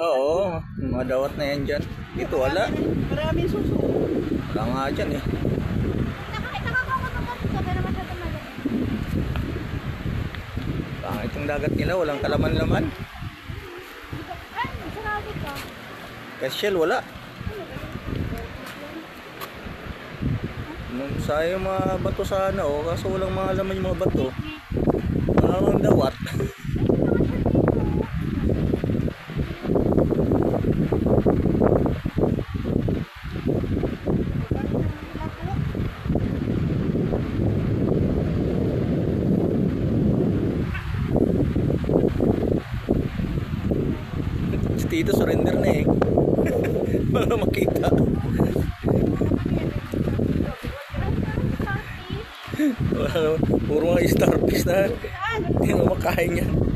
Oo, mga dawat na yan dyan. Dito wala. Maraming suso. Wala nga dyan eh. Pangit yung dagat nila, walang kalaman-laman. Shell wala. Sayang mga bato sana oh, kaso walang mga laman yung mga bato. Ang dawat. Si Tito surrender na eh. Para makita. Puro mga starfish na. Hindi na makain yan.